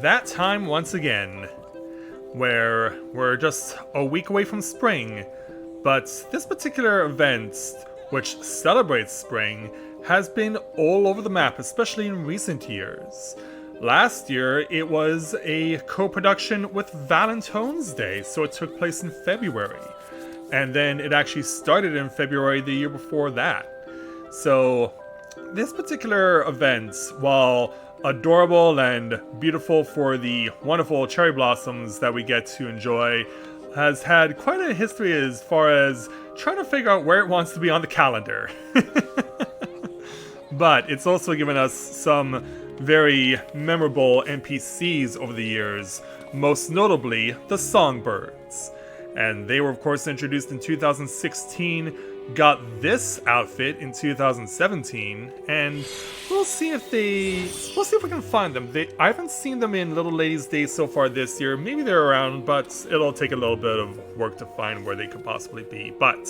that time once again, where we're just a week away from spring, but this particular event, which celebrates spring, has been all over the map, especially in recent years. Last year, it was a co-production with Valentine's Day, so it took place in February. And then it actually started in February the year before that. So, this particular event, while adorable and beautiful for the wonderful cherry blossoms that we get to enjoy, has had quite a history as far as trying to figure out where it wants to be on the calendar. But it's also given us some very memorable NPCs over the years, most notably the Songbirds. And they were of course introduced in 2016, got this outfit in 2017, and we'll see if we can find them. I haven't seen them in Little Ladies Day so far this year. Maybe they're around, but it'll take a little bit of work to find where they could possibly be. But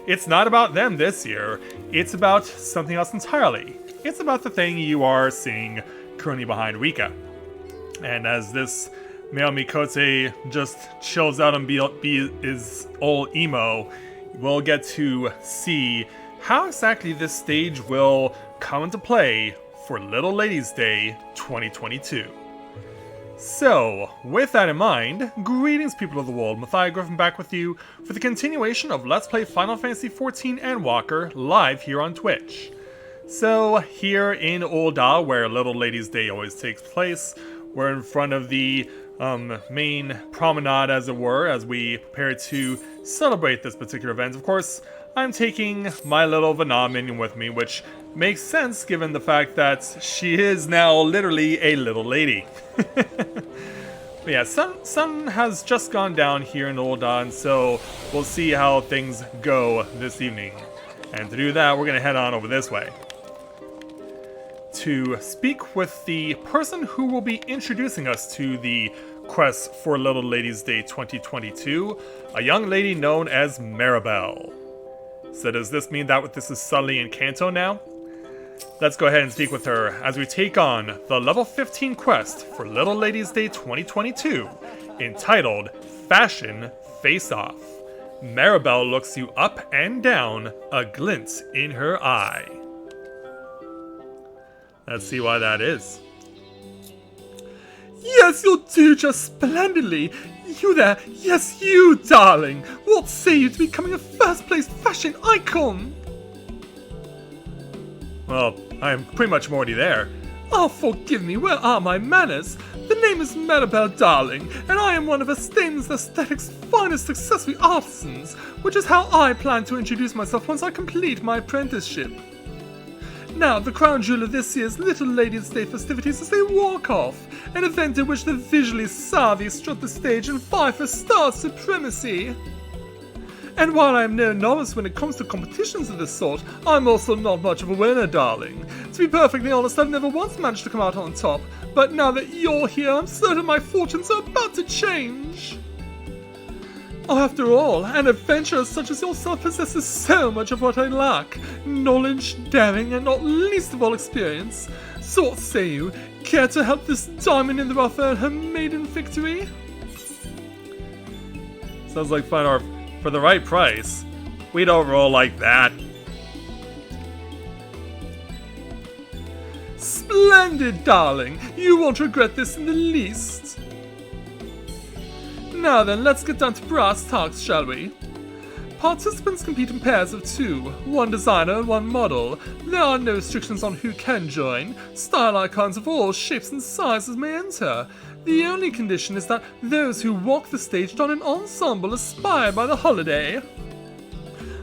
it's not about them this year. It's about something else entirely. It's about the thing you are seeing currently behind Rika. And as this male Mikote just chills out and be his old emo, we'll get to see how exactly this stage will come into play for Little Ladies Day 2022. So, with that in mind, greetings people of the world, Matthias Griffin back with you for the continuation of Let's Play Final Fantasy XIV Endwalker live here on Twitch. So, here in Ul'dah, where Little Ladies Day always takes place, we're in front of the main promenade, as it were, as we prepare to celebrate this particular event. Of course, I'm taking my little Vana minion with me, which makes sense given the fact that she is now literally a little lady. But yeah, sun has just gone down here in Ul'dah, and so we'll see how things go this evening. And to do that, we're going to head on over this way to speak with the person who will be introducing us to the quest for Little Ladies Day 2022, a young lady known as Maribel. So does this mean that this is suddenly in Kanto now? Let's go ahead and speak with her as we take on the level 15 quest for Little Ladies Day 2022, entitled Fashion Face Off. Maribel looks you up and down, a glint in her eye. Let's see why that is. Yes, you'll do just splendidly. You there, yes you, darling. What say you to becoming a first-place fashion icon? Well, I'm pretty much already there. Oh, forgive me, where are my manners? The name is Maribel, darling, and I am one of Estane's aesthetics' finest accessory artisans, which is how I plan to introduce myself once I complete my apprenticeship. Now, the crown jewel of this year's Little Ladies' Day festivities is a walk-off, an event in which the visually savvy strut the stage and vie for star supremacy. And while I am no novice when it comes to competitions of this sort, I'm also not much of a winner, darling. To be perfectly honest, I've never once managed to come out on top, but now that you're here, I'm certain my fortunes are about to change. After all, an adventurer such as yourself possesses so much of what I lack. Knowledge, daring, and not least of all experience. So what say you? Care to help this diamond in the rough earn her maiden victory? Sounds like fun, for the right price. We'd overall like that. Splendid, darling. You won't regret this in the least. Now then, let's get down to brass tacks, shall we? Participants compete in pairs of two, one designer and one model. There are no restrictions on who can join. Style icons of all shapes and sizes may enter. The only condition is that those who walk the stage don an ensemble inspired by the holiday.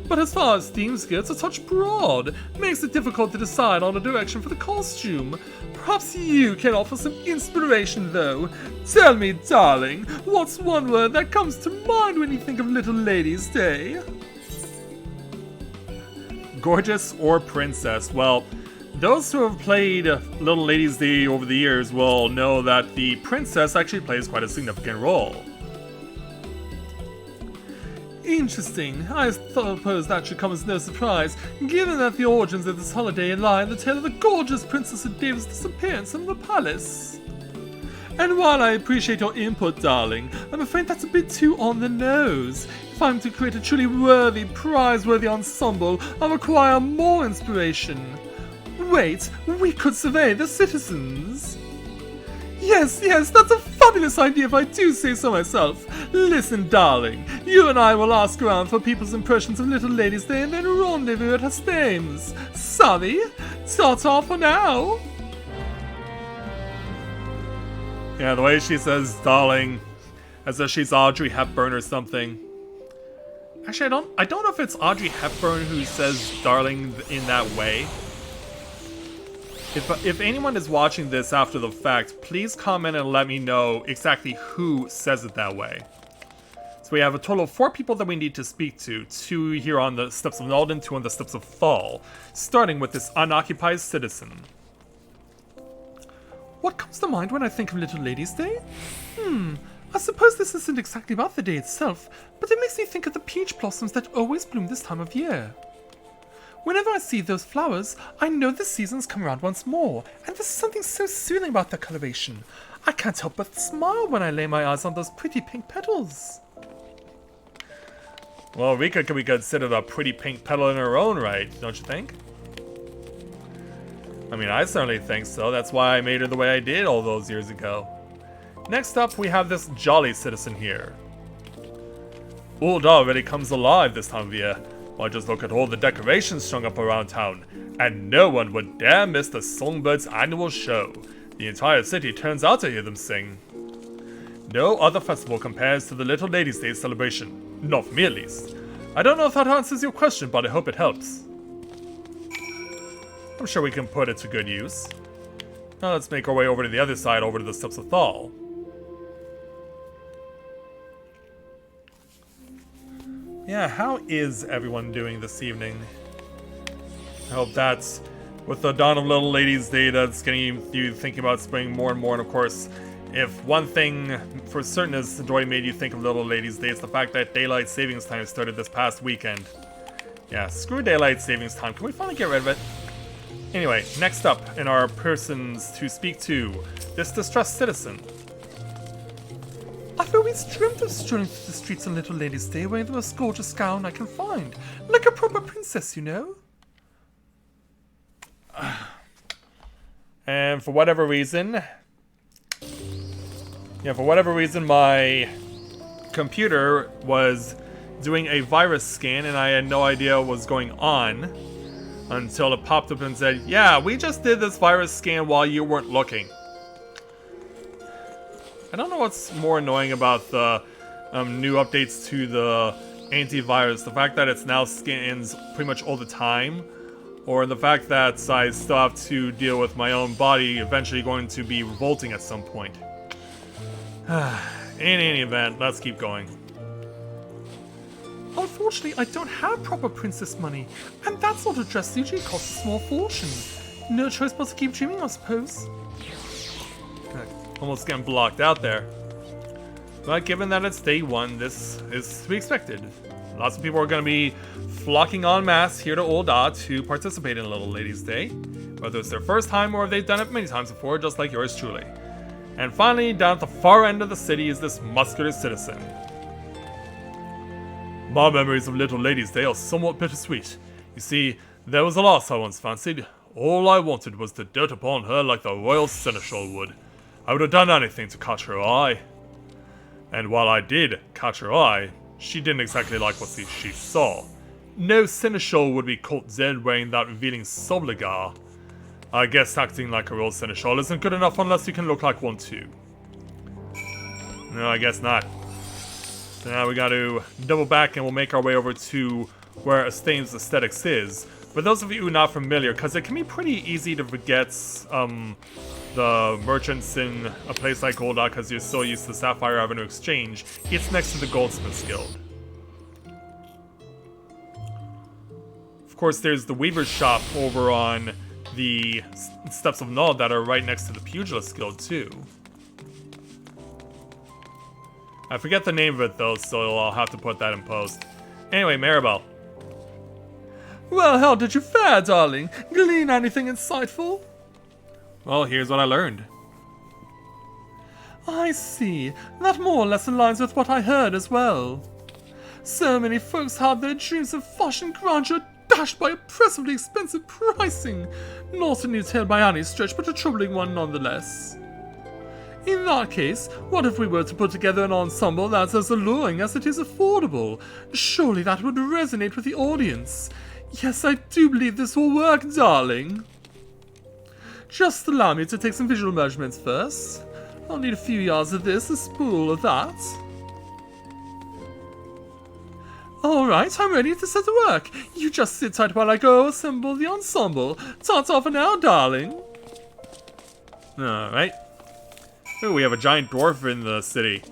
But as far as themes go, it's a touch broad. Makes it difficult to decide on a direction for the costume. Perhaps you can offer some inspiration, though. Tell me, darling, what's one word that comes to mind when you think of Little Ladies' Day? Gorgeous or princess? Well, those who have played Little Ladies' Day over the years will know that the princess actually plays quite a significant role. Interesting. I suppose that should come as no surprise, given that the origins of this holiday lie in the tale of the gorgeous Princess Adave's disappearance from the palace. And while I appreciate your input, darling, I'm afraid that's a bit too on the nose. If I'm to create a truly worthy, prize-worthy ensemble, I'll require more inspiration. Wait, we could survey the citizens. Yes, that's a fabulous idea if I do say so myself. Listen, darling, you and I will ask around for people's impressions of Little Ladies' Day and then rendezvous at her stames. Savvy? Ta-ta for now. Yeah, the way she says darling, as if she's Audrey Hepburn or something. Actually, I don't know if it's Audrey Hepburn who says darling in that way. If anyone is watching this after the fact, please comment and let me know exactly who says it that way. So we have a total of 4 people that we need to speak to. 2 here on the Steps of Nald and 2 on the Steps of Fall. Starting with this unoccupied citizen. What comes to mind when I think of Little Ladies' Day? I suppose this isn't exactly about the day itself, but it makes me think of the peach blossoms that always bloom this time of year. Whenever I see those flowers, I know the season's come around once more, and there's something so soothing about their coloration. I can't help but smile when I lay my eyes on those pretty pink petals. Well, Rika could be considered a pretty pink petal in her own right, don't you think? I mean, I certainly think so. That's why I made her the way I did all those years ago. Next up, we have this jolly citizen here. Ul'dah really comes alive this time of year. Why, just look at all the decorations strung up around town, and no one would dare miss the Songbirds' annual show. The entire city turns out to hear them sing. No other festival compares to the Little Ladies' Day celebration. Not for me, at least. I don't know if that answers your question, but I hope it helps. I'm sure we can put it to good use. Now let's make our way over to the other side, over to the Steps of Thal. Yeah, how is everyone doing this evening? I hope that's, with the dawn of Little Ladies' Day, that's getting you thinking about spring more and more. And of course, if one thing for certain has enjoyed made you think of Little Ladies' Day, it's the fact that Daylight Savings Time started this past weekend. Yeah, screw Daylight Savings Time. Can we finally get rid of it? Anyway, next up in our persons to speak to, this distressed citizen. I've always dreamt of strolling through the streets on Little Ladies' Day wearing the most gorgeous gown I can find. Like a proper princess, you know? And for whatever reason... my computer was doing a virus scan and I had no idea what was going on. Until it popped up and said, yeah, we just did this virus scan while you weren't looking. I don't know what's more annoying about the new updates to the antivirus. The fact that it's now scans pretty much all the time. Or the fact that I still have to deal with my own body eventually going to be revolting at some point. In any event, let's keep going. Unfortunately, I don't have proper princess money, and that sort of dress usually costs a small fortune. No choice but to keep dreaming, I suppose. Almost getting blocked out there. But given that it's day 1, this is to be expected. Lots of people are going to be flocking en masse here to Ul'dah to participate in Little Ladies' Day. Whether it's their first time or if they've done it many times before, just like yours truly. And finally, down at the far end of the city is this muscular citizen. My memories of Little Ladies' Day are somewhat bittersweet. You see, there was a lass I once fancied. All I wanted was to dote upon her like the royal seneschal would. I would have done anything to catch her eye. And while I did catch her eye, she didn't exactly like what she saw. No seneschal would be caught dead wearing that revealing sobligar. I guess acting like a royal seneschal isn't good enough unless you can look like one too. No, I guess not. So now we got to double back and we'll make our way over to where Estane's Aesthetics is. For those of you who are not familiar, because it can be pretty easy to forget the merchants in a place like Ul'dah because you're so used to the Sapphire Avenue Exchange, it's next to the Goldsmiths Guild. Of course, there's the Weaver's Shop over on the Steps of Nald that are right next to the Pugilist Guild too. I forget the name of it though, so I'll have to put that in post. Anyway, Maribel. Well, how did you fare, darling? Glean anything insightful? Well, here's what I learned. I see. That more or less aligns with what I heard as well. So many folks had their dreams of fashion grandeur dashed by oppressively expensive pricing. Not a new tale by any stretch, but a troubling one nonetheless. In that case, what if we were to put together an ensemble that's as alluring as it is affordable? Surely that would resonate with the audience. Yes, I do believe this will work, darling. Just allow me to take some visual measurements first. I'll need a few yards of this, a spool of that. Alright, I'm ready to set to work. You just sit tight while I go assemble the ensemble. Ta-ta for now, darling. Alright. Ooh, we have a giant dwarf in the city.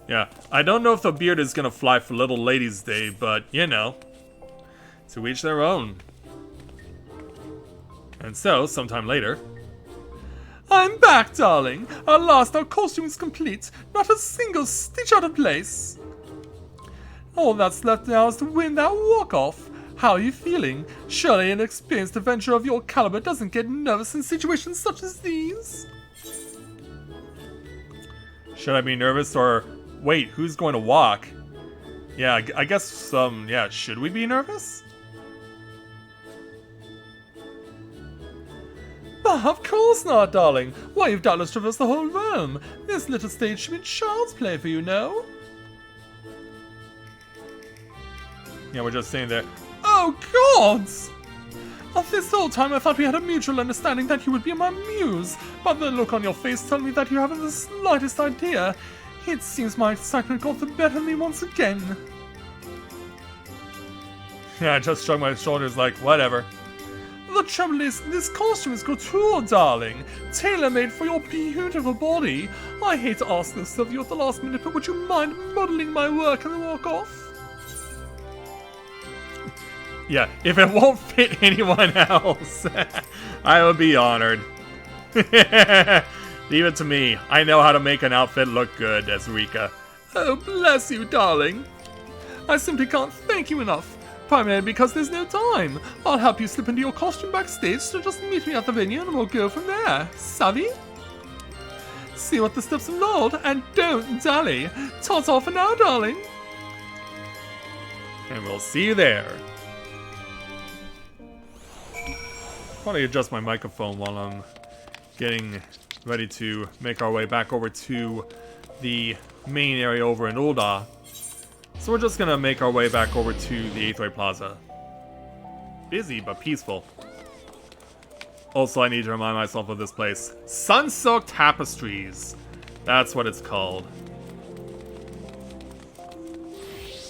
Yeah, I don't know if the beard is gonna fly for Little Ladies' Day, but, you know. To each their own. And so, sometime later... I'm back, darling. At last our costume is complete. Not a single stitch out of place. All that's left now is to win that walk-off. How are you feeling? Surely an experienced adventurer of your caliber doesn't get nervous in situations such as these. Should I be nervous or... Wait, who's going to walk? Yeah, I guess, yeah, should we be nervous? But of course not, darling. Why, you've doubtless traversed the whole realm. This little stage should be child's play for you, no? Yeah, we're just sitting there. Oh, gods! Of this whole time I thought we had a mutual understanding that you would be my muse, but the look on your face tells me that you haven't the slightest idea. It seems my excitement got the better of me once again. Yeah, I just shrugged my shoulders like, whatever. The trouble is, this costume is couture, darling. Tailor-made for your beautiful body. I hate to ask this of you at the last minute, but would you mind modelling my work in the walk-off? Yeah, if it won't fit anyone else, I would be honored. Leave it to me. I know how to make an outfit look good, Ezrika. Oh, bless you, darling. I simply can't thank you enough. Primarily because there's no time. I'll help you slip into your costume backstage, so just meet me at the venue and we'll go from there. Savvy? See what the steps involved, and don't dally. Ta-ta for now, darling. And we'll see you there. Probably adjust my microphone while I'm getting ready to make our way back over to the main area over in Ul'dah. So we're just gonna make our way back over to the 8th Way Plaza. Busy, but peaceful. Also, I need to remind myself of this place. Sun-Soaked Tapestries. That's what it's called.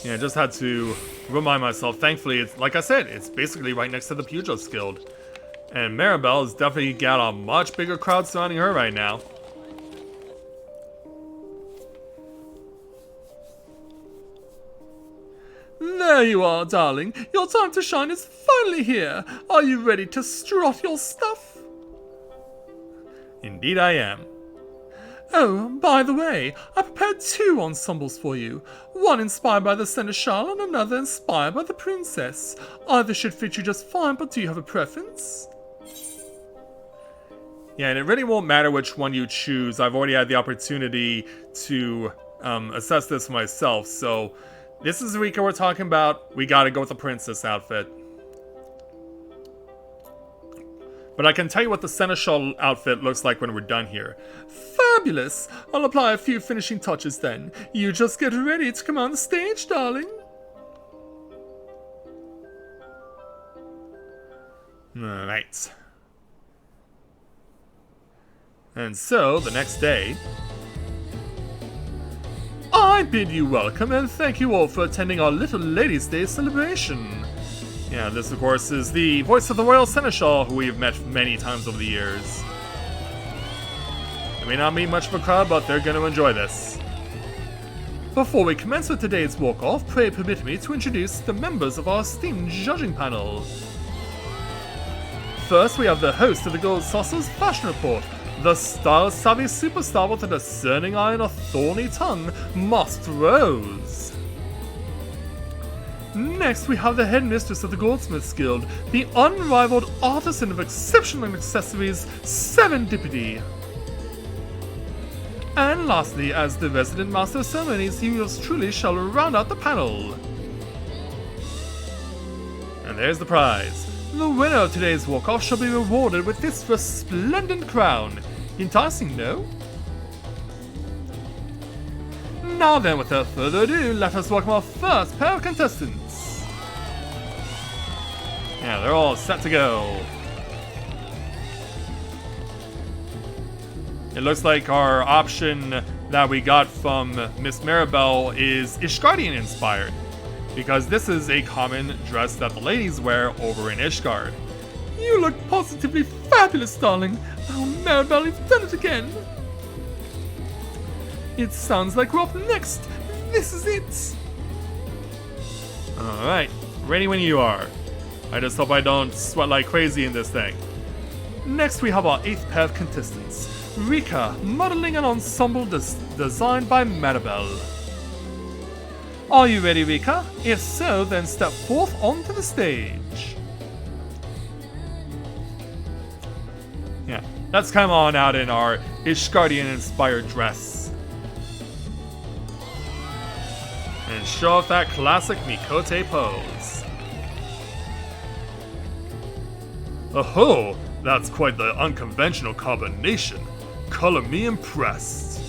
Yeah, I just had to remind myself. Thankfully, it's like I said, it's basically right next to the Pugilist Guild. And Maribel has definitely got a much bigger crowd surrounding her right now. There you are, darling. Your time to shine is finally here. Are you ready to strut your stuff? Indeed I am. Oh, by the way, I prepared 2 ensembles for you. One inspired by the Seneschal and another inspired by the Princess. Either should fit you just fine, but do you have a preference? Yeah, and it really won't matter which one you choose. I've already had the opportunity to assess this myself, so this is Rika we're talking about. We gotta go with the princess outfit. But I can tell you what the Seneschal outfit looks like when we're done here. Fabulous! I'll apply a few finishing touches then. You just get ready to come on the stage, darling. Alright. And so, the next day... I bid you welcome and thank you all for attending our Little Ladies' Day celebration. Yeah, this of course is the voice of the Royal Seneschal, who we've met many times over the years. It may not be much of a crowd, but they're going to enjoy this. Before we commence with today's walk-off, pray permit me to introduce the members of our esteemed judging panel. First, we have the host of the Gold Saucer's Fashion Report, the style-savvy superstar with a discerning eye and a thorny tongue, Master Rose. Next, we have the headmistress of the Goldsmiths Guild, the unrivaled artisan of exceptional accessories, Serendipity. And lastly, as the resident master of ceremonies, yours truly shall round out the panel. And there's the prize. The winner of today's walk-off shall be rewarded with this resplendent crown. Enticing, no? Now then, without further ado, let us welcome our first pair of contestants. Yeah, they're all set to go. It looks like our option that we got from Miss Maribel is Ishgardian inspired, because this is a common dress that the ladies wear over in Ishgard. You look positively fabulous, darling. Oh, Maribel, you've done it again. It sounds like we're up next. This is it. Alright, ready when you are. I just hope I don't sweat like crazy in this thing. Next, we have our 8th pair of contestants. Rika, modeling an ensemble designed by Maribel. Are you ready, Rika? If so, then step forth onto the stage. Yeah, let's come on out in our Ishgardian-inspired dress. And show off that classic Mikote pose. Oh-ho! That's quite the unconventional combination. Color me impressed.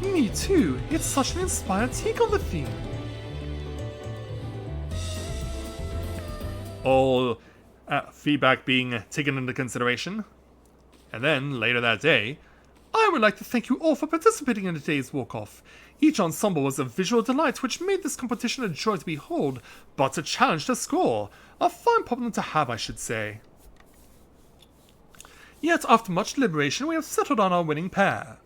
Me too. It's such an inspired take on the theme. All feedback being taken into consideration. And then, later that day, I would like to thank you all for participating in today's walk-off. Each ensemble was a visual delight which made this competition a joy to behold, but a challenge to score. A fine problem to have, I should say. Yet, after much deliberation, we have settled on our winning pair.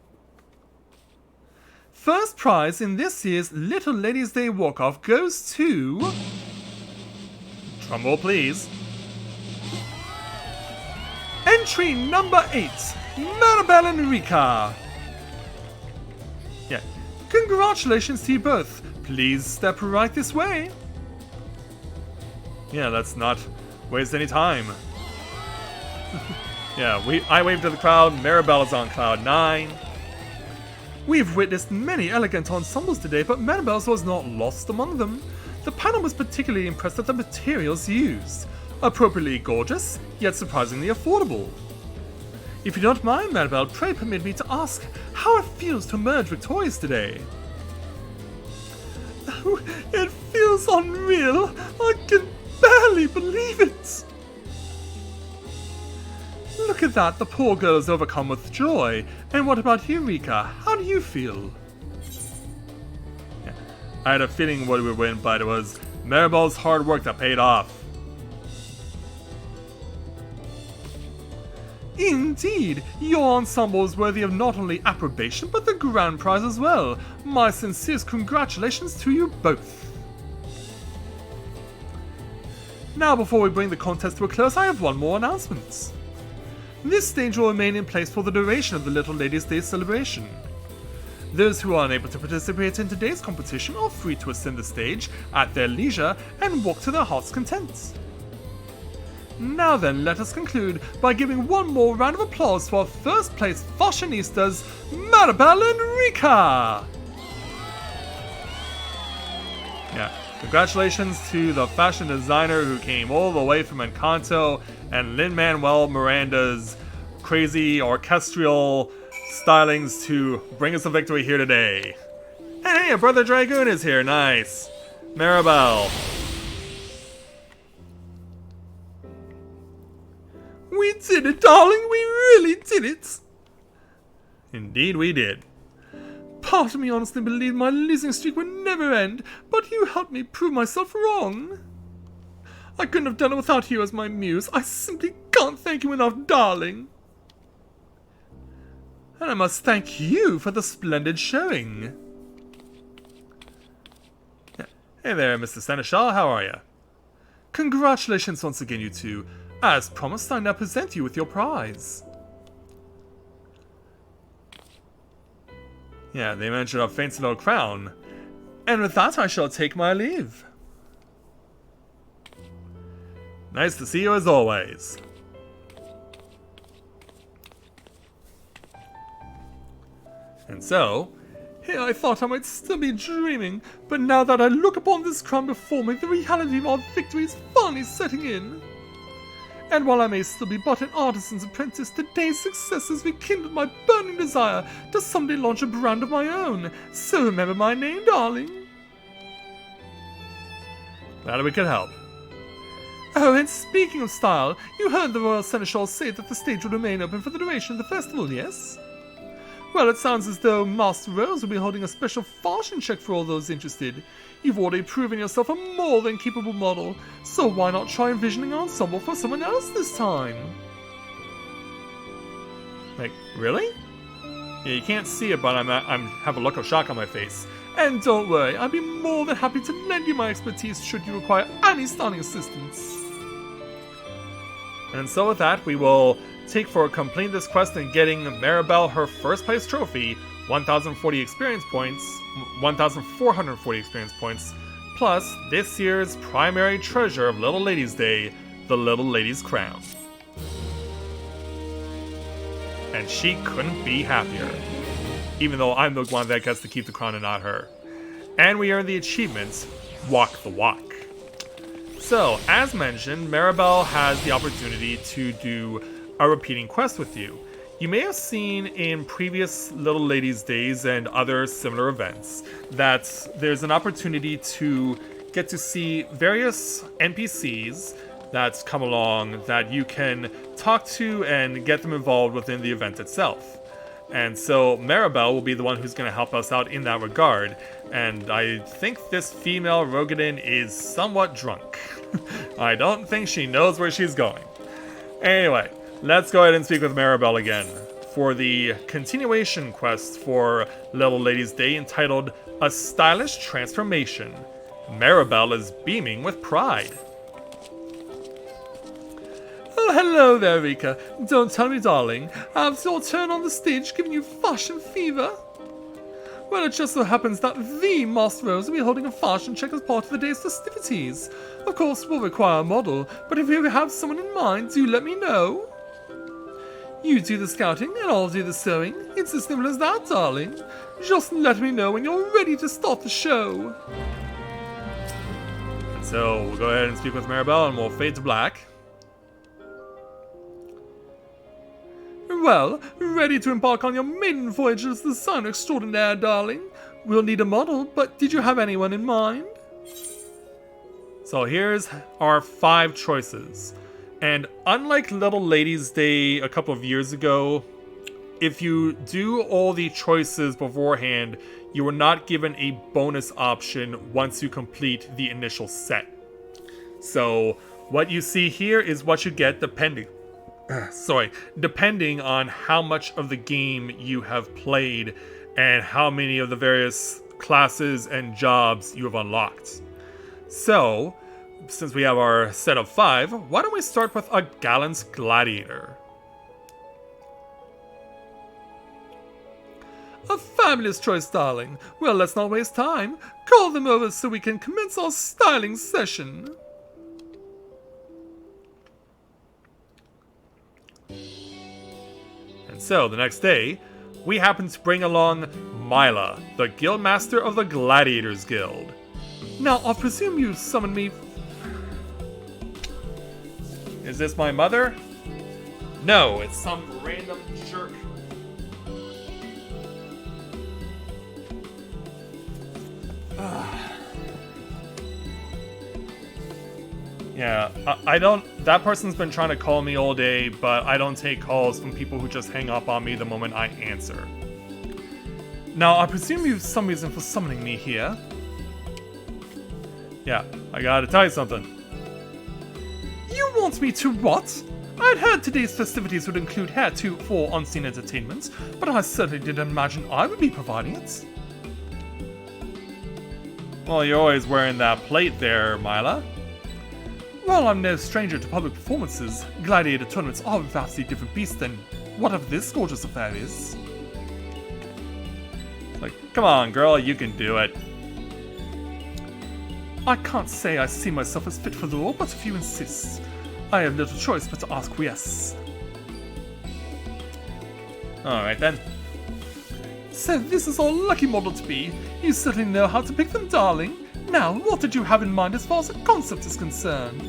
First prize in this year's Little Ladies' Day walk-off goes to... Drumroll, please. Entry number 8, Maribel and Rika. Yeah, congratulations to you both. Please step right this way. Yeah, let's not waste any time. Yeah, I waved to the crowd, Maribel is on cloud 9. We've witnessed many elegant ensembles today, but Maribel's was not lost among them. The panel was particularly impressed with the materials used. Appropriately gorgeous, yet surprisingly affordable. If you don't mind, Maribel, pray permit me to ask how it feels to emerge victorious today. Oh, it feels unreal. I can barely believe it. Look at that, the poor girl is overcome with joy. And what about you, Rika? How do you feel? Yeah, I had a feeling what we would win, but it was Maribel's hard work that paid off. Indeed, your ensemble is worthy of not only approbation, but the grand prize as well. My sincerest congratulations to you both. Now, before we bring the contest to a close, I have one more announcement. This stage will remain in place for the duration of the Little Ladies' Day celebration. Those who are unable to participate in today's competition are free to ascend the stage at their leisure and walk to their heart's content. Now then, let us conclude by giving one more round of applause for our first place fashionistas, Maribel and Rika! Yeah, congratulations to the fashion designer who came all the way from Encanto and Lin-Manuel Miranda's crazy orchestral stylings to bring us a victory here today. Hey, Brother Dragoon is here, nice. Maribel. We did it, darling, we really did it! Indeed we did. Part of me honestly believed my losing streak would never end, but you helped me prove myself wrong. I couldn't have done it without you as my muse. I simply can't thank you enough, darling. And I must thank you for the splendid showing. Hey there, Mr. Seneschal, how are you? Congratulations once again, you two. As promised, I now present you with your prize. Yeah, they mentioned a fancy little crown. And with that, I shall take my leave. Nice to see you as always. And so, Here I thought I might still be dreaming, but now that I look upon this crown before me, the reality of our victory is finally setting in. And while I may still be but an artisan's apprentice, today's success has rekindled my burning desire to someday launch a brand of my own. So remember my name, darling. glad we could help. Oh, and speaking of style, you heard the Royal Seneschal say that the stage will remain open for the duration of the festival, yes? Well, it sounds as though Master Rose will be holding a special fashion check for all those interested. You've already proven yourself a more than capable model, so why not try envisioning an ensemble for someone else this time? Like, really? Yeah, you can't see it, but I'm have a look of shock on my face. And don't worry, I'd be more than happy to lend you my expertise should you require any styling assistance. And so with that, we will take for completing this quest and getting Maribel her first place trophy, 1,040 experience points, 1,440 experience points, plus this year's primary treasure of Little Ladies Day, the Little Lady's Crown. And she couldn't be happier, even though I'm the one that gets to keep the crown and not her. And we earn the achievement, Walk the Walk. So, as mentioned, Maribel has the opportunity to do a repeating quest with you. You may have seen in previous Little Ladies Days and other similar events that there's an opportunity to get to see various NPCs that come along that you can talk to and get them involved within the event itself. And so Maribel will be the one who's going to help us out in that regard. And I think this female Rogadin is somewhat drunk. I don't think she knows where she's going. Anyway, let's go ahead and speak with Maribel again for the continuation quest for Little Ladies Day entitled A Stylish Transformation. Maribel is beaming with pride. Oh, hello there, Rika. Don't tell me, darling. Has your turn on the stage given you fashion fever? Well, it just so happens that the Master Rose will be holding a fashion check as part of the day's festivities. Of course, we'll require a model, but if you have someone in mind, do let me know. You do the scouting, and I'll do the sewing. It's as simple as that, darling. Just let me know when you're ready to start the show. So, we'll go ahead and speak with Maribel, and we'll fade to black. Well, ready to embark on your maiden voyage as the designer extraordinaire, darling. We'll need a model, but did you have anyone in mind? So here's our 5 choices. And unlike Little Ladies Day a couple of years ago, if you do all the choices beforehand, you are not given a bonus option once you complete the initial set. So what you see here is what you get depending on how much of the game you have played and how many of the various classes and jobs you have unlocked. So, since we have our set of 5, why don't we start with a gallant gladiator? A fabulous choice, darling. Well, let's not waste time. Call them over so we can commence our styling session. So, the next day, we happen to bring along Mila, the Guildmaster of the Gladiators Guild. Now, I presume you summoned me... Is this my mother? No, it's some random jerk. Yeah, I don't... That person's been trying to call me all day, but I don't take calls from people who just hang up on me the moment I answer. Now, I presume you have some reason for summoning me here. Yeah, I gotta tell you something. You want me to what? I'd heard today's festivities would include heretofore unseen entertainment, but I certainly didn't imagine I would be providing it. Well, you're always wearing that plate there, Mila. Well, I'm no stranger to public performances. Gladiator tournaments are a vastly different beast than whatever this gorgeous affair is. Like, come on, girl, you can do it. I can't say I see myself as fit for the role, but if you insist, I have little choice but to acquiesce. Alright then. So this is our lucky model to be. You certainly know how to pick them, darling. Now, what did you have in mind as far as the concept is concerned?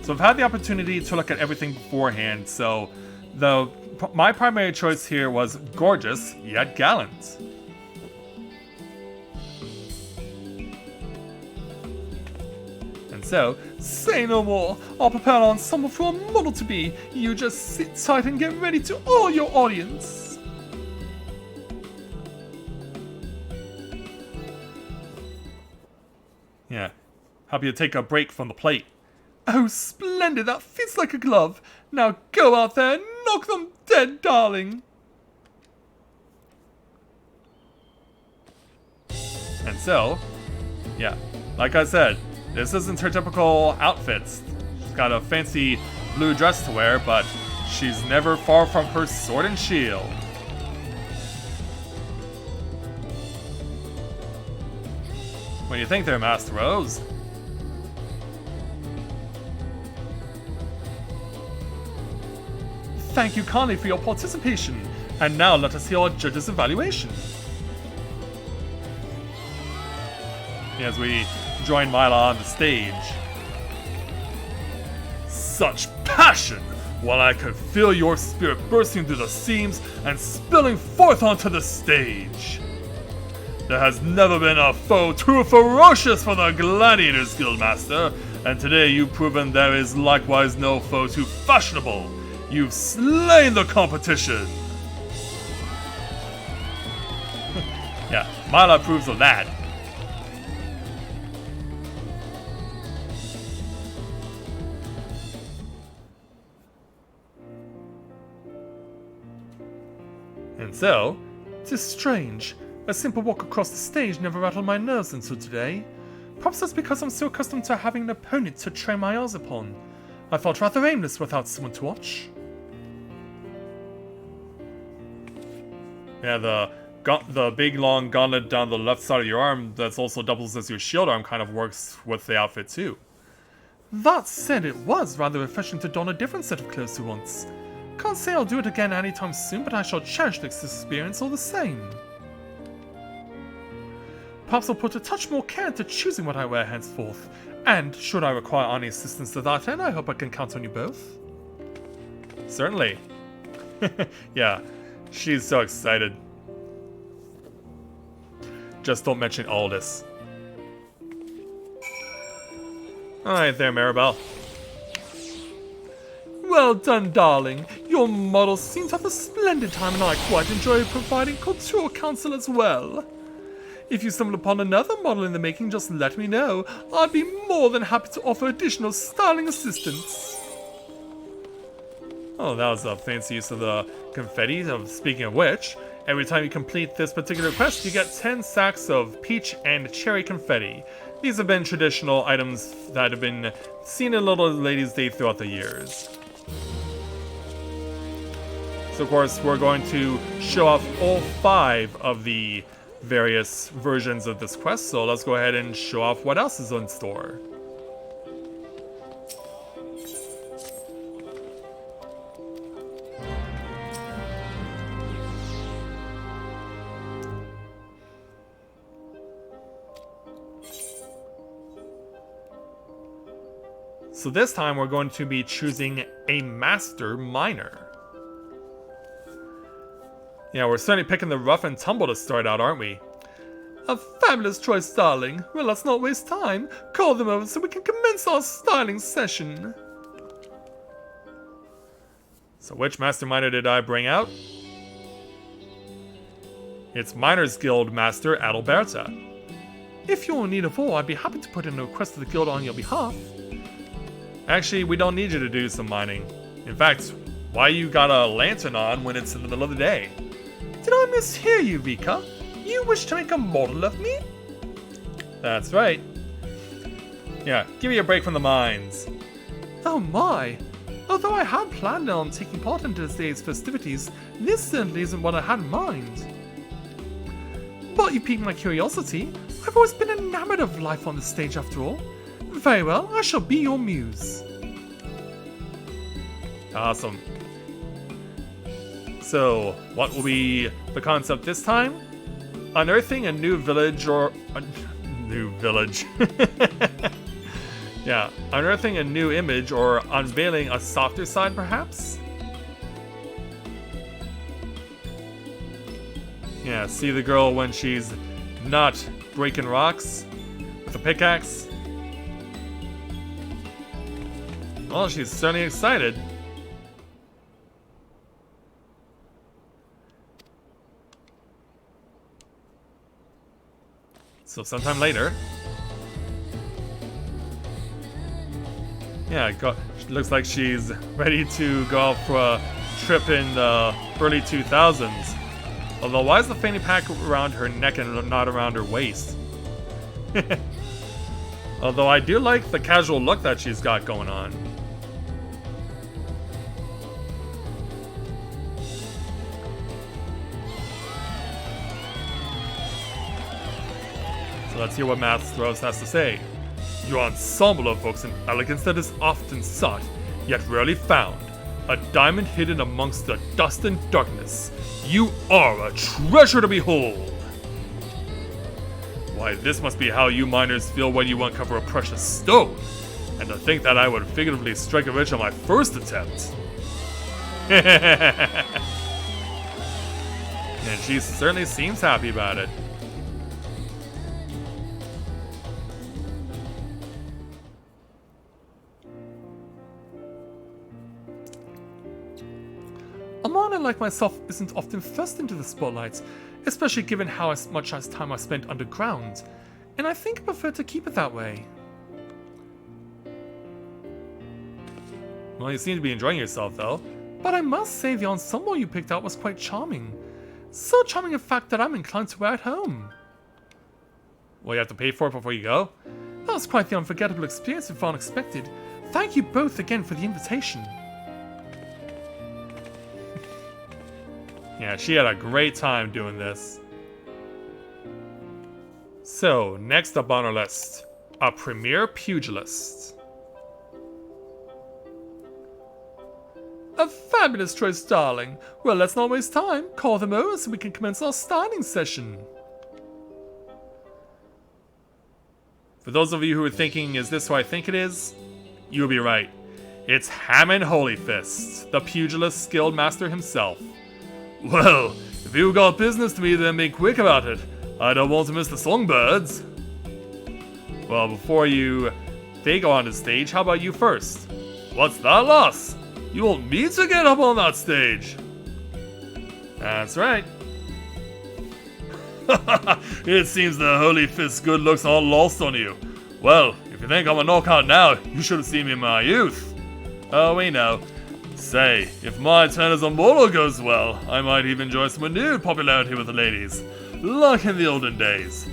So I've had the opportunity to look at everything beforehand, so my primary choice here was gorgeous yet gallant. And so, say no more. I'll prepare an ensemble for a model to be. You just sit tight and get ready to awe your audience. Yeah, happy to take a break from the plate. Oh, splendid, that fits like a glove. Now go out there and knock them dead, darling. And so, yeah, like I said, this isn't her typical outfits. She's got a fancy blue dress to wear, but she's never far from her sword and shield. What do you think there, Master Rose? Thank you kindly for your participation. And now let us hear our judge's evaluation. As we join Myla on the stage. Such passion! While I could feel your spirit bursting through the seams and spilling forth onto the stage. There has never been a foe too ferocious for the Gladiators, Guildmaster, and today you've proven there is likewise no foe too fashionable. You've slain the competition! Yeah, Myla approves of that. And so, 'tis strange. A simple walk across the stage never rattled my nerves until today. Perhaps that's because I'm so accustomed to having an opponent to train my eyes upon. I felt rather aimless without someone to watch. Yeah, the big long gauntlet down the left side of your arm that's also doubles as your shield arm kind of works with the outfit too. That said, it was rather refreshing to don a different set of clothes for once. Can't say I'll do it again anytime soon, but I shall cherish this experience all the same. Perhaps I'll put a touch more care into choosing what I wear henceforth, and should I require any assistance to that end, I hope I can count on you both. Certainly. Yeah, she's so excited. Just don't mention Aldous. Alright there, Maribel. Well done, darling. Your models seem to have a splendid time, and I quite enjoy providing couture counsel as well. If you stumble upon another model in the making, just let me know. I'd be more than happy to offer additional styling assistance. Oh, that was a fancy use of the confetti. Speaking of which, every time you complete this particular quest, you get 10 sacks of peach and cherry confetti. These have been traditional items that have been seen in Little Ladies' Day throughout the years. So of course, we're going to show off all 5 of the various versions of this quest, so let's go ahead and show off what else is in store. So this time we're going to be choosing a Master Miner. Yeah, we're certainly picking the rough and tumble to start out, aren't we? A fabulous choice, darling. Well, let's not waste time. Call them over so we can commence our styling session. So which Master Miner did I bring out? It's Miners Guild Master Adalberta. If you're in need of ore, I'd be happy to put in a request to the guild on your behalf. Actually, we don't need you to do some mining. In fact, why you got a lantern on when it's in the middle of the day? Did I mishear you, Vika? You wish to make a model of me? That's right. Yeah, give me a break from the mines. Oh my! Although I had planned on taking part in today's festivities, this certainly isn't what I had in mind. But you piqued my curiosity. I've always been enamored of life on the stage after all. Very well, I shall be your muse. Awesome. So, what will be the concept this time? Unearthing a new village or... new village. Yeah, unearthing a new image or unveiling a softer side, perhaps? Yeah, see the girl when she's not breaking rocks with a pickaxe? Well, she's certainly excited. So sometime later. Yeah, looks like she's ready to go out for a trip in the early 2000s. Although, why is the fanny pack around her neck and not around her waist? Although I do like the casual look that she's got going on. So let's hear what Mah-velous has to say. Your ensemble evokes an elegance that is often sought, yet rarely found. A diamond hidden amongst the dust and darkness. You are a treasure to behold! Why, this must be how you miners feel when you uncover a precious stone. And to think that I would figuratively strike it rich on my first attempt. And she certainly seems happy about it. A miner like myself isn't often thrust into the spotlight, especially given how much time I spent underground, and I think I prefer to keep it that way. Well, you seem to be enjoying yourself, though. But I must say the ensemble you picked out was quite charming. So charming in fact that I'm inclined to wear it home. Well, you have to pay for it before you go? That was quite the unforgettable experience if unexpected. Thank you both again for the invitation. Yeah, she had a great time doing this. So, next up on our list, a premier pugilist. A fabulous choice, darling. Well, let's not waste time. Call them over so we can commence our starting session. For those of you who are thinking, is this who I think it is? You'll be right. It's Hammond Holyfist, the pugilist skilled master himself. Well, if you got business to me, then be quick about it. I don't want to miss the songbirds. Well, before they go on the stage, how about you first? What's that, lass? You want me to get up on that stage? That's right. It seems the Holyfist's good looks are lost on you. Well, if you think I'm a knockout now, you should have seen me in my youth. Oh, we know. Say, if my turn as a mortal goes well, I might even enjoy some renewed popularity with the ladies, like in the olden days.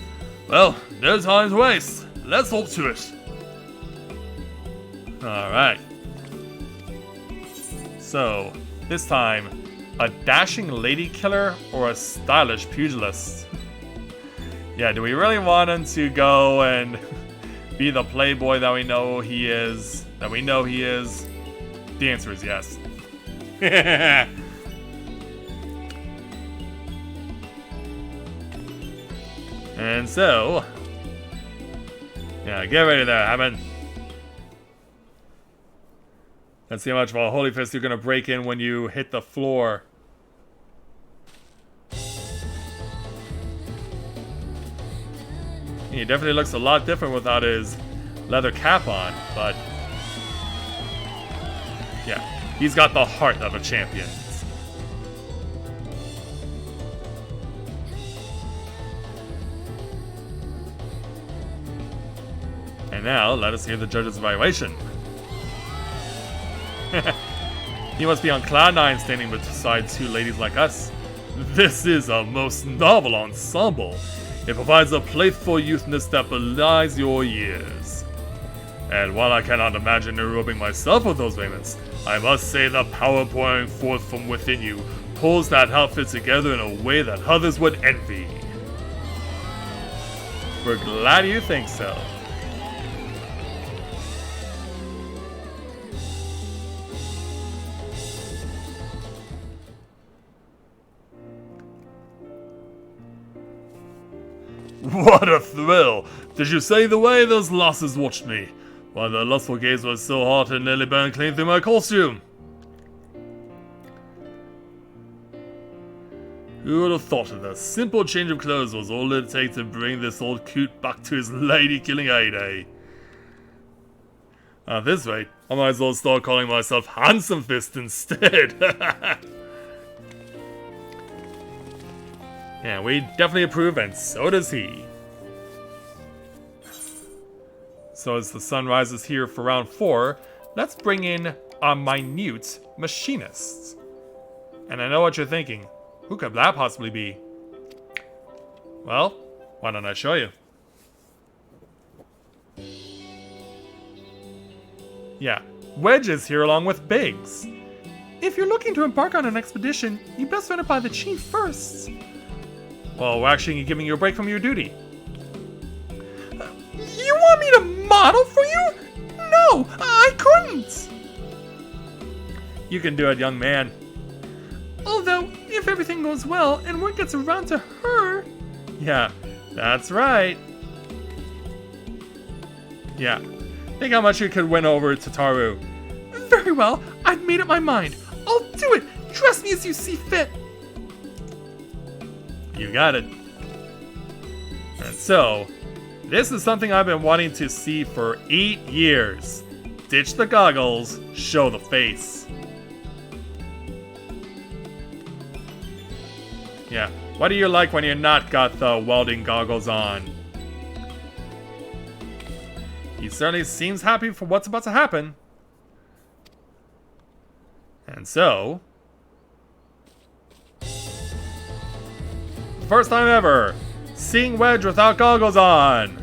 Well, no time to waste. Let's hop to it. Alright. So, this time, a dashing lady killer or a stylish pugilist? Yeah, do we really want him to go and be the playboy that we know he is? The answer is yes. And so, yeah, get ready there, Hammond. Let's see how much of a Holyfist you're gonna break in when you hit the floor. He definitely looks a lot different without his leather cap on, but yeah, he's got the heart of a champion. And now, let us hear the judge's evaluation. He must be on cloud 9 standing beside two ladies like us. This is a most novel ensemble. It provides a playful youthness that belies your years. And while I cannot imagine rubbing myself with those raiments, I must say the power pouring forth from within you pulls that outfit together in a way that others would envy. We're glad you think so. What a thrill! Did you say the way those lasses watched me? Why, their lustful gaze was so hot it nearly burned clean through my costume. Who would have thought that a simple change of clothes was all it'd take to bring this old coot back to his lady-killing heyday? At this rate, I might as well start calling myself Handsome Fist instead. Yeah, we definitely approve, and so does he. So as the sun rises here for round 4, let's bring in a minute Machinist. And I know what you're thinking. Who could that possibly be? Well, why don't I show you? Yeah, Wedge is here along with Biggs. If you're looking to embark on an expedition, you best run it by the chief first. Well, we're actually giving you a break from your duty. You want me to model for you? No, I couldn't! You can do it, young man. Although, if everything goes well and word gets around to her... Yeah, that's right. Yeah, think how much you could win over Tataru. Very well, I've made up my mind. I'll do it! Dress me as you see fit! You got it. And so, this is something I've been wanting to see for 8 years. Ditch the goggles, show the face. Yeah, what do you like when you're not got the welding goggles on? He certainly seems happy for what's about to happen. And so... first time ever, seeing Wedge without goggles on.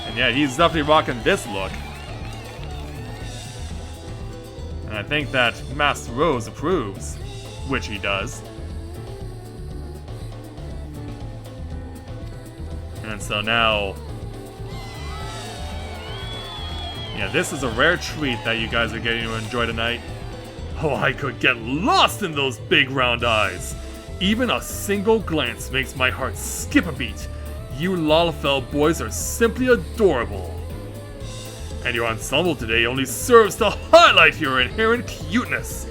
And yeah, he's definitely rocking this look. And I think that Master Rose approves, which he does. And so now... yeah, this is a rare treat that you guys are getting to enjoy tonight. Oh, I could get lost in those big round eyes. Even a single glance makes my heart skip a beat. You Lalafell boys are simply adorable. And your ensemble today only serves to highlight your inherent cuteness.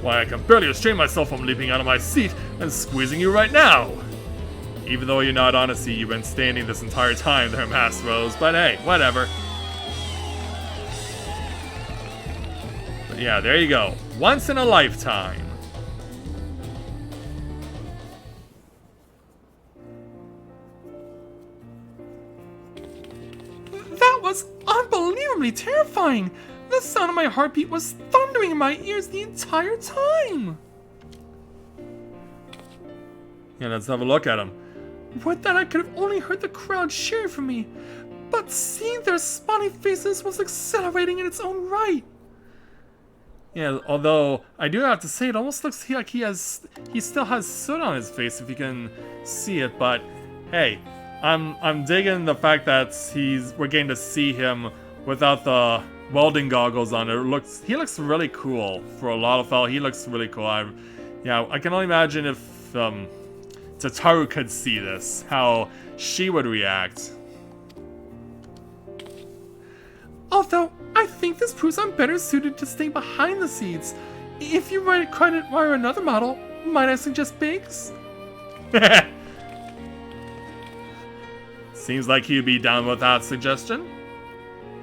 Why, I can barely restrain myself from leaping out of my seat and squeezing you right now. Even though you're not honestly, you've been standing this entire time there, Master Rose, but hey, whatever. But yeah, there you go. Once in a lifetime. That was unbelievably terrifying! The sound of my heartbeat was thundering in my ears the entire time! Yeah, let's have a look at him. Would that I could have only heard the crowd cheering for me, but seeing their smiling faces was exhilarating in its own right. Yeah, although I do have to say it almost looks like he still has soot on his face if you can see it, but hey, I'm digging the fact that we're getting to see him without the welding goggles on. He looks really cool for a Lalafell. He looks really cool. I can only imagine if Tataru could see this, how she would react. Although, I think this proves I'm better suited to stay behind the scenes. If you might require another model, might I suggest Biggs? Seems like he'd be down with that suggestion.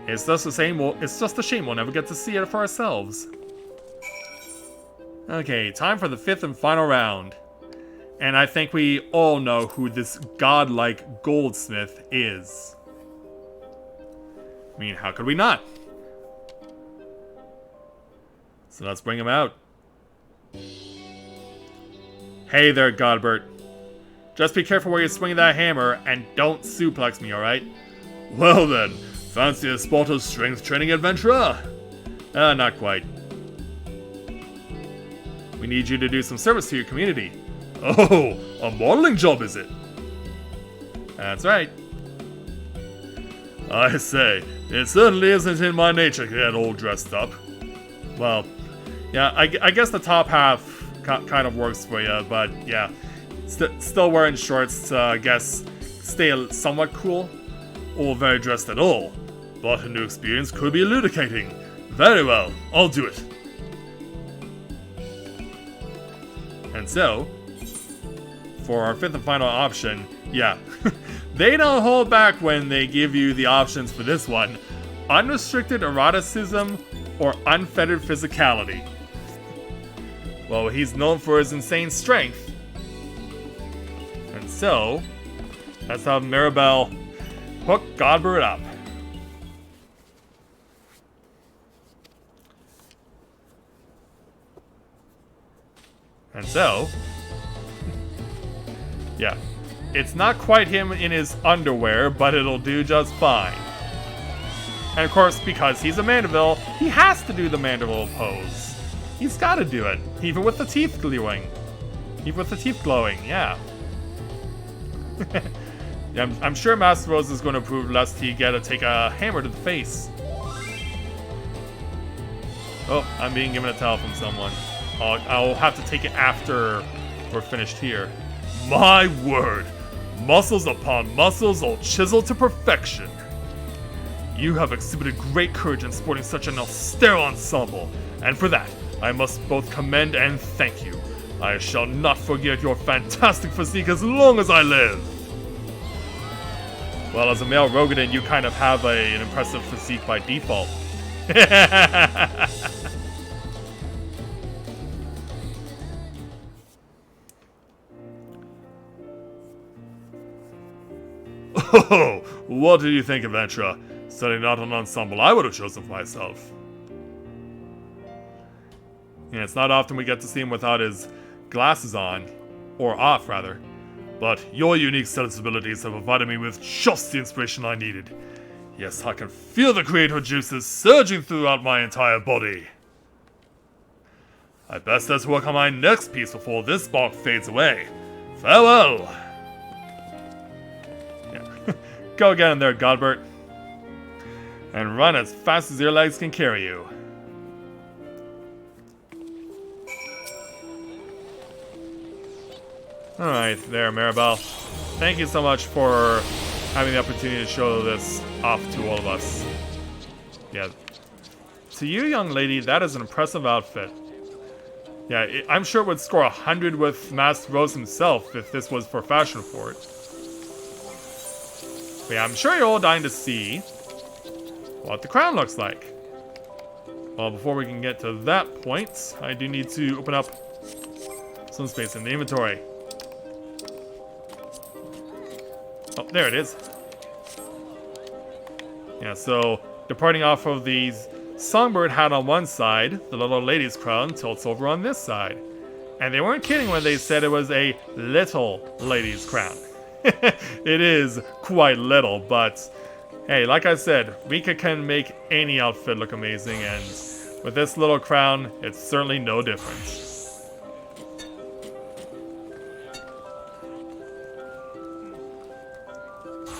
It's just a shame we'll never get to see it for ourselves. Okay, time for the 5th and final round. And I think we all know who this godlike goldsmith is. I mean, how could we not? So let's bring him out. Hey there, Godbert. Just be careful where you swing that hammer and don't suplex me, alright? Well then, fancy a spot of strength training adventurer? Not quite. We need you to do some service to your community. Oh, a modeling job, is it? That's right. I say, it certainly isn't in my nature to get all dressed up. Well, yeah, I guess the top half kind of works for you, but yeah. Still wearing shorts to, I guess, stay somewhat cool. Or very dressed at all. But a new experience could be elucidating. Very well, I'll do it. And so, for our fifth and final option, yeah, they don't hold back when they give you the options for this one. Unrestricted eroticism or unfettered physicality. Well, he's known for his insane strength. And so, let's have Maribel hook Godbert up. And so, yeah, it's not quite him in his underwear, but it'll do just fine. And of course, because he's a Mandeville, he has to do the Mandeville pose. He's gotta do it, even with the teeth glowing. Even with the teeth glowing, yeah. Yeah, I'm sure Master Rose is going to approve lest he get to take a hammer to the face. Oh, I'm being given a towel from someone. I'll have to take it after we're finished here. My word! Muscles upon muscles, all chiseled to perfection. You have exhibited great courage in sporting such an austere ensemble, and for that, I must both commend and thank you. I shall not forget your fantastic physique as long as I live. Well, as a male Rogadin, you kind of have an impressive physique by default. Oh, what did you think, Adventure? Certainly not an ensemble I would have chosen for myself. Yeah, it's not often we get to see him without his glasses on. Or off, rather. But your unique sensibilities have provided me with just the inspiration I needed. Yes, I can feel the creator juices surging throughout my entire body. I best let's work on my next piece before this spark fades away. Farewell! Go get in there, Godbert. And run as fast as your legs can carry you. Alright, there, Maribel. Thank you so much for having the opportunity to show this off to all of us. Yeah. To you, young lady, that is an impressive outfit. Yeah, I'm sure it would score 100 with Master Rose himself if this was for Fashion Report. But yeah, I'm sure you're all dying to see what the crown looks like. Well, before we can get to that point, I do need to open up some space in the inventory. Oh, there it is. Yeah, so departing off of the songbird hat on one side, the little lady's crown tilts over on this side. And they weren't kidding when they said it was a little lady's crown. It is quite little, but hey, like I said, Rika can make any outfit look amazing, and with this little crown, it's certainly no different.